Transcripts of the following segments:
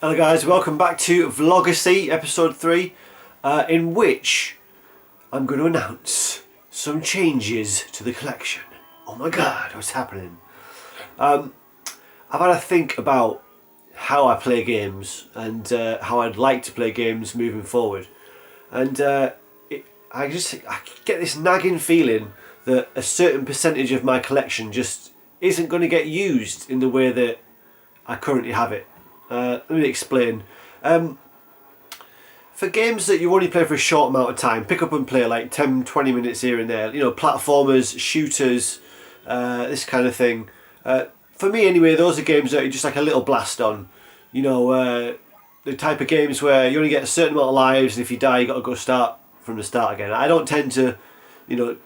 Hello guys, welcome back to Vlogyssey episode 3, in which I'm going to announce some changes to the collection. Oh my god, what's happening? I've had to think about how I play games and how I'd like to play games moving forward. And I get this nagging feeling that a certain percentage of my collection just isn't going to get used in the way that I currently have it. Let me explain. For games that you only play for a short amount of time, pick up and play like 10-20 minutes here and there, you know, platformers, shooters, this kind of thing. For me anyway, those are games that are just like a little blast on. You know, the type of games where you only get a certain amount of lives, and if you die you got to go start from the start again. I don't tend to, you know,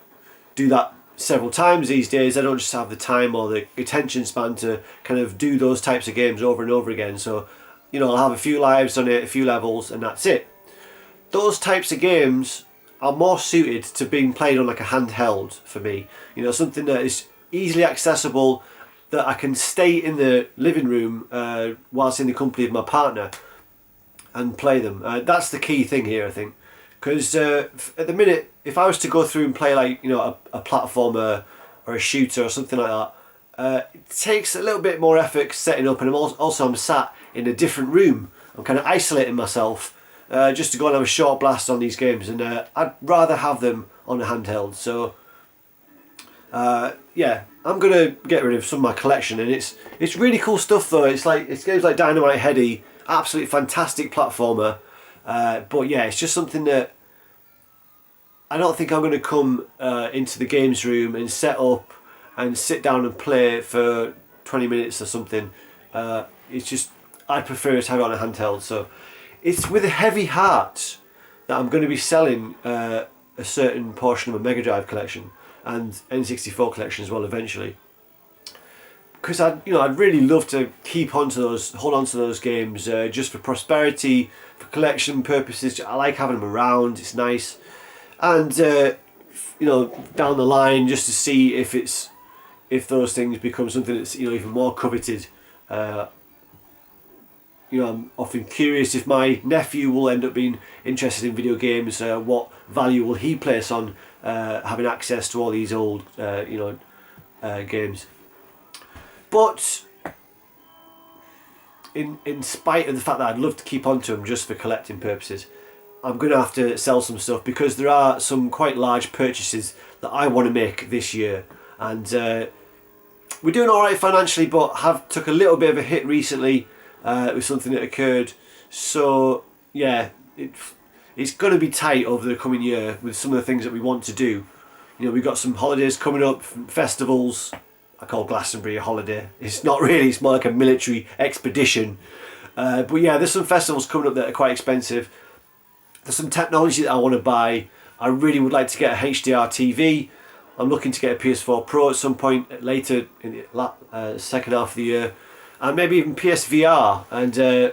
do that several times these days. I don't just have the time or the attention span to kind of do those types of games over and over again. So, you know, I'll have a few lives on it, a few levels, and that's it. Those types of games are more suited to being played on like a handheld for me. You know, something that is easily accessible, that I can stay in the living room whilst in the company of my partner and play them. That's the key thing here, I think. Because at the minute, if I was to go through and play like, you know, a platformer or a shooter or something like that, it takes a little bit more effort setting up, and I'm sat in a different room. I'm kind of isolating myself just to go and have a short blast on these games, and I'd rather have them on a handheld. So yeah, I'm gonna get rid of some of my collection, and it's really cool stuff though. It's games like Dynamite Heady, absolutely fantastic platformer. But yeah, it's just something that I don't think I'm going to come into the games room and set up and sit down and play for 20 minutes or something. It's just, I prefer to have it on a handheld. So it's with a heavy heart that I'm going to be selling a certain portion of my Mega Drive collection and N64 collection as well eventually. Because I'd really love to hold on to those games just for prosperity, for collection purposes. I like having them around. It's nice, and you know, down the line, just to see if those things become something that's, you know, even more coveted. You know, I'm often curious if my nephew will end up being interested in video games. What value will he place on having access to all these old, games? But in spite of the fact that I'd love to keep on to them just for collecting purposes, I'm going to have to sell some stuff, because there are some quite large purchases that I want to make this year. And we're doing alright financially, but have took a little bit of a hit recently with something that occurred. So yeah, it's going to be tight over the coming year with some of the things that we want to do. You know, we've got some holidays coming up, festivals. I call Glastonbury a holiday. It's not really, it's more like a military expedition. But yeah, there's some festivals coming up that are quite expensive. There's some technology that I want to buy. I really would like to get a HDR TV. I'm looking to get a PS4 Pro at some point later in the second half of the year. And maybe even PSVR. And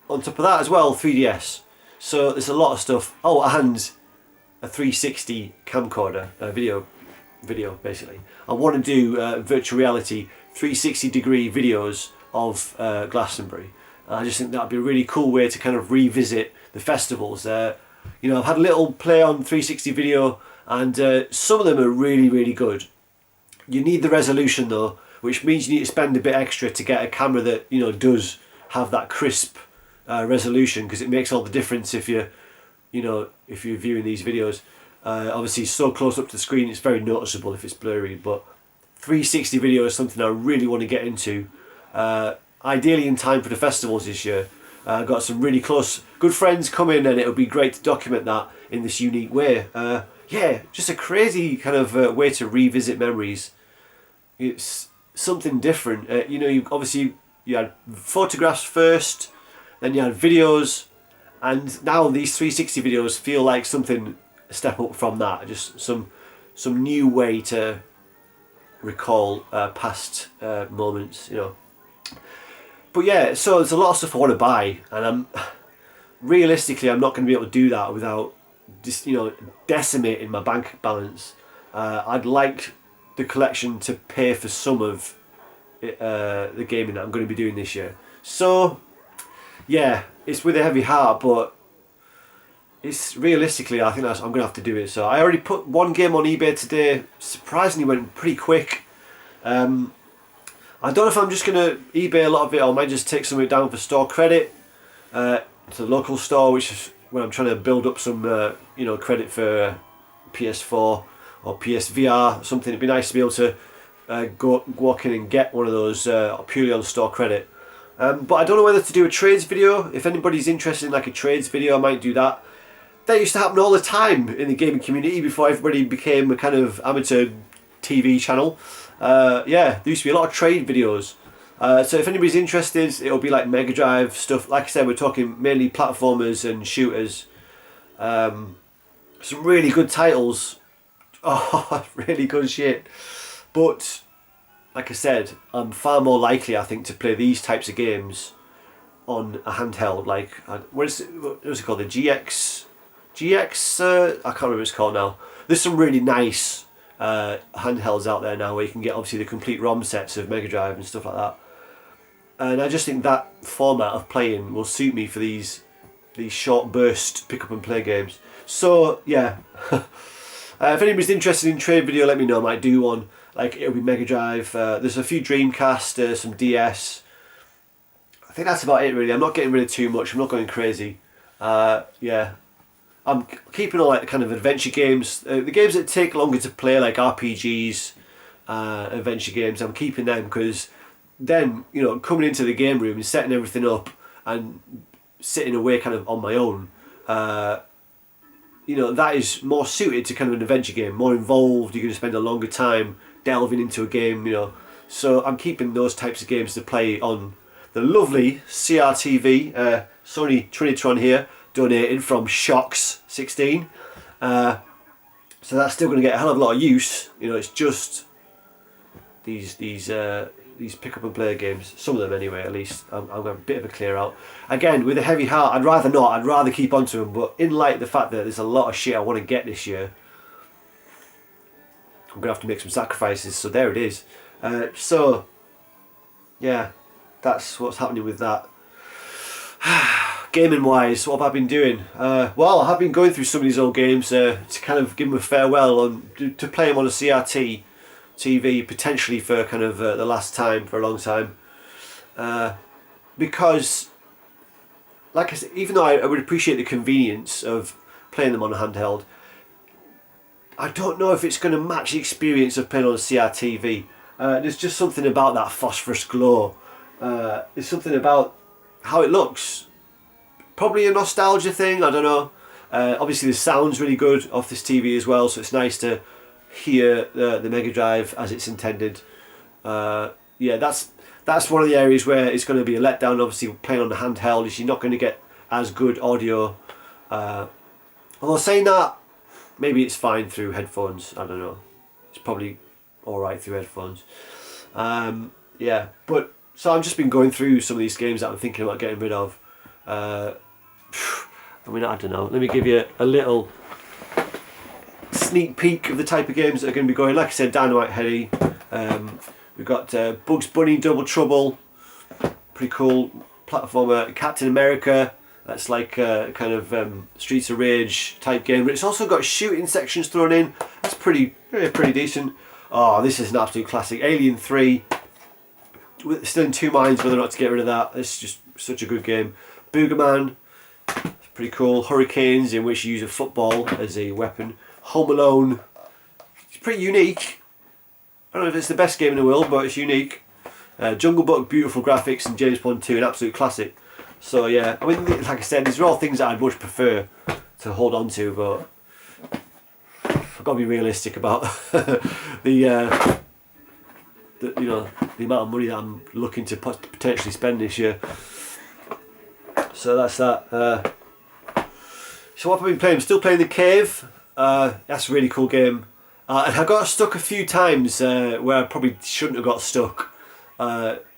on top of that as well, 3DS. So there's a lot of stuff. Oh, and a 360 camcorder, video basically. I want to do virtual reality 360 degree videos of Glastonbury. I just think that would be a really cool way to kind of revisit the festivals. You know, I've had a little play on 360 video, and some of them are really, really good. You need the resolution though, which means you need to spend a bit extra to get a camera that, you know, does have that crisp resolution, because it makes all the difference if you're viewing these videos. Obviously so close up to the screen it's very noticeable if it's blurry, but 360 video is something I really want to get into, ideally in time for the festivals this year. I've got some really close good friends coming, and it'll be great to document that in this unique way. Yeah, just a crazy kind of way to revisit memories. It's something different. You know, you had photographs first, then you had videos, and now these 360 videos feel like something a step up from that. Just some new way to recall past moments, you know. But yeah, so there's a lot of stuff I want to buy, and realistically I'm not going to be able to do that without just, you know, decimating my bank balance. I'd like the collection to pay for some of the gaming that I'm going to be doing this year. So yeah, it's with a heavy heart, but it's realistically, I think I'm gonna have to do it. So I already put one game on eBay today. Surprisingly, went pretty quick. I don't know if I'm just gonna eBay a lot of it, or I might just take something down for store credit to the local store, which is when I'm trying to build up some credit for PS4 or PSVR. Something. It'd be nice to be able to go walk in and get one of those purely on store credit. But I don't know whether to do a trades video. If anybody's interested in like a trades video, I might do that. That used to happen all the time in the gaming community before everybody became a kind of amateur TV channel. Yeah, there used to be a lot of trade videos. So if anybody's interested, it'll be like Mega Drive stuff. Like I said, we're talking mainly platformers and shooters. Some really good titles. Oh, really good shit. But like I said, I'm far more likely, I think, to play these types of games on a handheld. Like, what is it called? The GX? I can't remember what it's called now. There's some really nice handhelds out there now where you can get obviously the complete ROM sets of Mega Drive and stuff like that. And I just think that format of playing will suit me for these short burst pick up and play games. So yeah, if anybody's interested in trade video, let me know. I might do one. Like it'll be Mega Drive. There's a few Dreamcast, some DS. I think that's about it really. I'm not getting rid of too much. I'm not going crazy. Yeah, I'm keeping all like the kind of adventure games, the games that take longer to play, like RPGs, adventure games. I'm keeping them because then coming into the game room and setting everything up and sitting away kind of on my own. That is more suited to kind of an adventure game, more involved. You're going to spend a longer time delving into a game, So I'm keeping those types of games to play on the lovely CRTV, Sony Trinitron here, donated from Shocks16. So that's still going to get a hell of a lot of use. It's just these pick up and play games, some of them anyway. At least I'm going a bit of a clear out. Again, with a heavy heart, I'd rather not. I'd rather keep on to them. But in light of the fact that there's a lot of shit I want to get this year, I'm going to have to make some sacrifices. So there it is. So yeah, that's what's happening with that. Gaming wise, what have I been doing? Well, I have been going through some of these old games to kind of give them a farewell and to play them on a CRT TV, potentially for kind of the last time for a long time, because like I said, even though I would appreciate the convenience of playing them on a handheld, I don't know if it's going to match the experience of playing on a CRTV. There's just something about that phosphorus glow. There's something about how it looks. Probably a nostalgia thing, I don't know. Obviously the sound's really good off this TV as well, so it's nice to hear the Mega Drive as it's intended. Yeah, that's one of the areas where it's going to be a letdown. Obviously playing on the handheld is you're not going to get as good audio. Although saying that, maybe it's fine through headphones, I don't know. It's probably alright through headphones. Yeah, but so I've just been going through some of these games that I'm thinking about getting rid of. I mean, I don't know, let me give you a little sneak peek of the type of games that are going to be going. Like I said, Dynamite Headdy, we've got Bugs Bunny Double Trouble, pretty cool platformer. Captain America, that's like kind of Streets of Rage type game, but it's also got shooting sections thrown in. That's pretty decent. Oh, this is an absolute classic. Alien 3, still in two minds whether or not to get rid of that. It's just such a good game. Boogerman, it's pretty cool. Hurricanes, in which you use a football as a weapon. Home Alone, it's pretty unique. I don't know if it's the best game in the world, but it's unique. Jungle Book, beautiful graphics, and James Bond 2, an absolute classic. So yeah, I mean, like I said, these are all things that I'd much prefer to hold on to, but I've got to be realistic about the amount of money that I'm looking to potentially spend this year. So that's that. So what have I been playing? I'm still playing The Cave. That's a really cool game. And I got stuck a few times where I probably shouldn't have got stuck.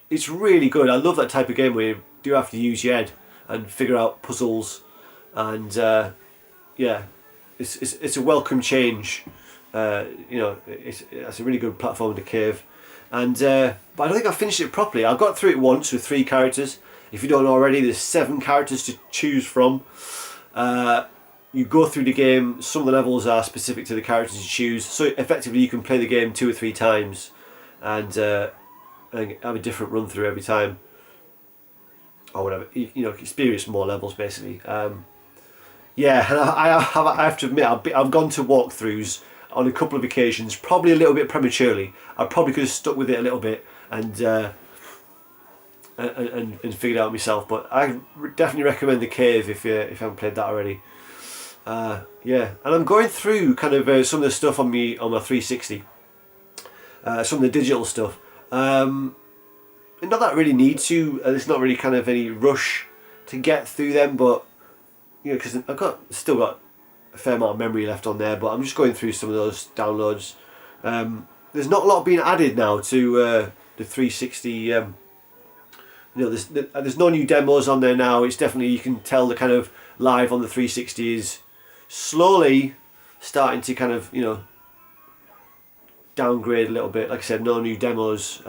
It's really good. I love that type of game where you do have to use your head and figure out puzzles. And yeah, it's a welcome change. It's a really good platform, The Cave. And but I don't think I finished it properly. I got through it once with 3 characters. If you don't already, there's 7 characters to choose from. You go through the game, some of the levels are specific to the characters you choose, so effectively you can play the game 2 or 3 times and have a different run through every time, or whatever, you know, experience more levels basically. Yeah, and I have to admit, I've gone to walkthroughs on a couple of occasions, probably a little bit prematurely. I probably could have stuck with it a little bit and figured it out myself, but I definitely recommend the cave if you haven't played that already. Yeah, and I'm going through kind of some of the stuff on my 360, some of the digital stuff. Not that I really need to. There's not really kind of any rush to get through them, but you know, because I've still got a fair amount of memory left on there. But I'm just going through some of those downloads. There's not a lot being added now to the 360. You know, there's no new demos on there now. It's definitely, you can tell the kind of live on the 360 is slowly starting to kind of, you know, downgrade a little bit. Like I said, no new demos.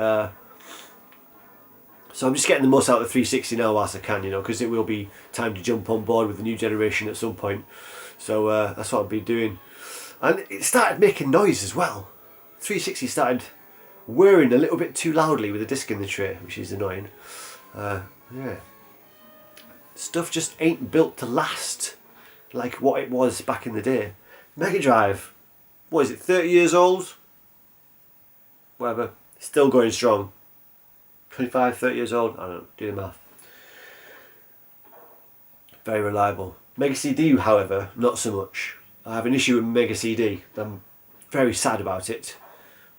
So I'm just getting the most out of the 360 now whilst I can, you know, because it will be time to jump on board with the new generation at some point. So that's what I'll be doing. And it started making noise as well. 360 started whirring a little bit too loudly with the disc in the tray, which is annoying. Yeah. Stuff just ain't built to last like what it was back in the day. Mega Drive, what is it, 30 years old? Whatever, still going strong. 25, 30 years old, I don't know, do the math. Very reliable. Mega CD, however, not so much. I have an issue with Mega CD. I'm very sad about it.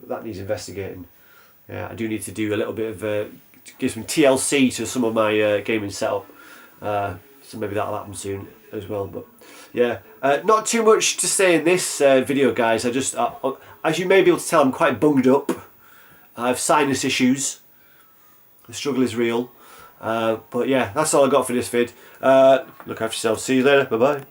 That needs investigating. Yeah, I do need to do a little bit of give some TLC to some of my gaming setup. So maybe that'll happen soon as well. But yeah, not too much to say in this video, guys. I just, as you may be able to tell, I'm quite bunged up. I have sinus issues. The struggle is real. But yeah, that's all I got for this vid. Look after yourself. See you later. Bye bye.